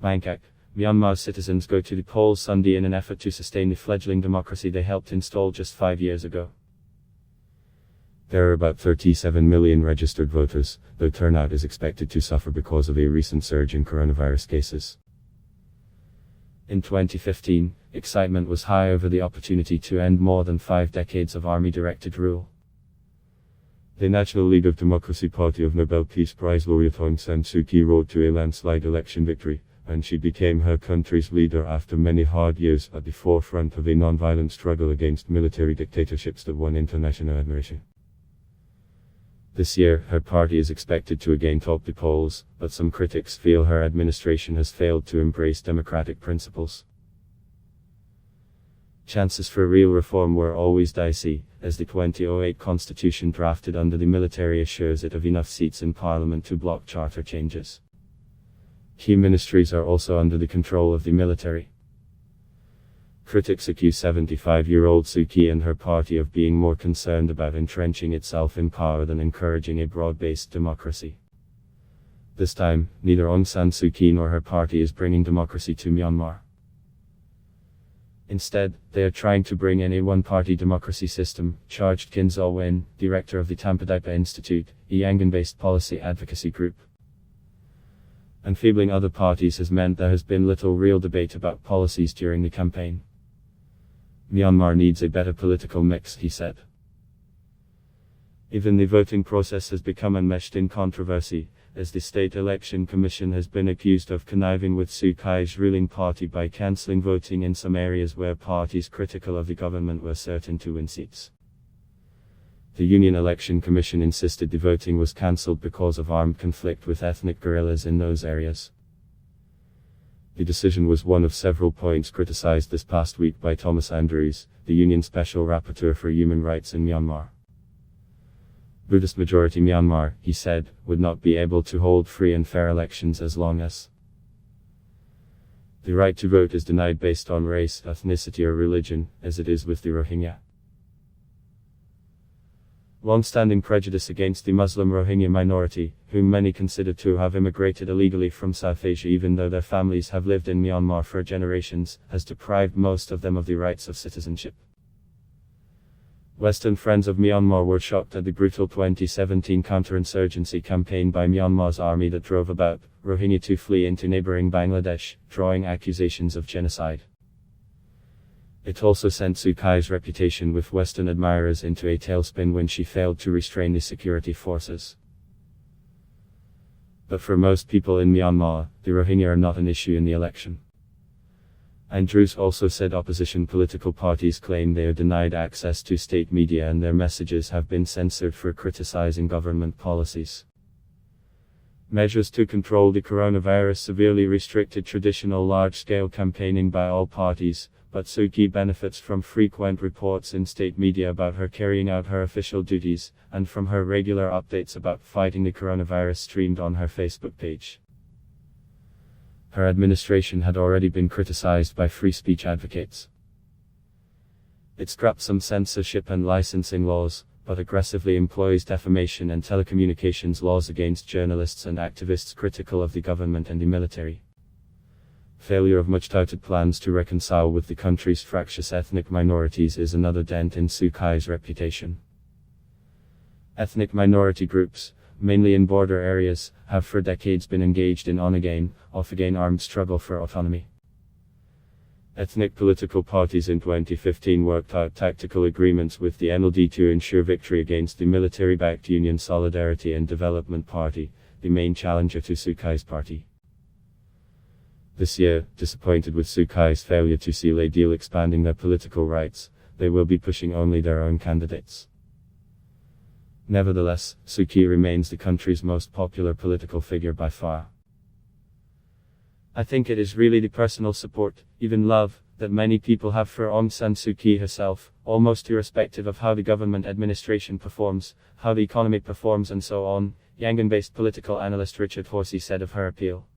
Bangkok, Myanmar's citizens go to the polls Sunday in an effort to sustain the fledgling democracy they helped install just 5 years ago. There are about 37 million registered voters, though turnout is expected to suffer because of a recent surge in coronavirus cases. In 2015, excitement was high over the opportunity to end more than 5 decades of army-directed rule. The National League of Democracy Party of Nobel Peace Prize laureate Aung San Suu Kyi rode to a landslide election victory, and she became her country's leader after many hard years at the forefront of a non-violent struggle against military dictatorships that won international admiration. This year, her party is expected to again top the polls, but some critics feel her administration has failed to embrace democratic principles. Chances for real reform were always dicey, as the 2008 constitution drafted under the military assures it of enough seats in parliament to block charter changes. Key ministries are also under the control of the military. Critics accuse 75-year-old Suu Kyi and her party of being more concerned about entrenching itself in power than encouraging a broad-based democracy. This time, neither Aung San Suu Kyi nor her party is bringing democracy to Myanmar. Instead, they are trying to bring in a one-party democracy system, charged Kin Zaw Win, director of the Tampadipa Institute, a Yangon-based policy advocacy group. Enfeebling other parties has meant there has been little real debate about policies during the campaign. Myanmar needs a better political mix, he said. Even the voting process has become enmeshed in controversy, as the State Election Commission has been accused of conniving with Suu Kyi's ruling party by cancelling voting in some areas where parties critical of the government were certain to win seats. The Union Election Commission insisted the voting was cancelled because of armed conflict with ethnic guerrillas in those areas. The decision was one of several points criticized this past week by Thomas Andrews, the Union Special Rapporteur for Human Rights in Myanmar. Buddhist majority Myanmar, he said, would not be able to hold free and fair elections as long as the right to vote is denied based on race, ethnicity or religion, as it is with the Rohingya. Long-standing prejudice against the Muslim Rohingya minority, whom many consider to have immigrated illegally from South Asia even though their families have lived in Myanmar for generations, has deprived most of them of the rights of citizenship. Western friends of Myanmar were shocked at the brutal 2017 counterinsurgency campaign by Myanmar's army that drove about Rohingya to flee into neighboring Bangladesh, drawing accusations of genocide. It also sent Suu Kyi's reputation with Western admirers into a tailspin when she failed to restrain the security forces. But for most people in Myanmar, the Rohingya are not an issue in the election. Andrews also said opposition political parties claim they are denied access to state media and their messages have been censored for criticizing government policies. Measures to control the coronavirus severely restricted traditional large-scale campaigning by all parties, but Suu Kyi benefits from frequent reports in state media about her carrying out her official duties, and from her regular updates about fighting the coronavirus streamed on her Facebook page. Her administration had already been criticized by free speech advocates. It scrapped some censorship and licensing laws, but aggressively employs defamation and telecommunications laws against journalists and activists critical of the government and the military. Failure of much-touted plans to reconcile with the country's fractious ethnic minorities is another dent in Suu Kyi's reputation. Ethnic minority groups, mainly in border areas, have for decades been engaged in on-again, off-again armed struggle for autonomy. Ethnic political parties in 2015 worked out tactical agreements with the NLD to ensure victory against the military-backed Union Solidarity and Development Party, the main challenger to Suu Kyi's party. This year, disappointed with Suu Kyi's failure to seal a deal expanding their political rights, they will be pushing only their own candidates. Nevertheless, Suu Kyi remains the country's most popular political figure by far. I think it is really the personal support, even love, that many people have for Aung San Suu Kyi herself, almost irrespective of how the government administration performs, how the economy performs and so on, Yangon-based political analyst Richard Horsey said of her appeal.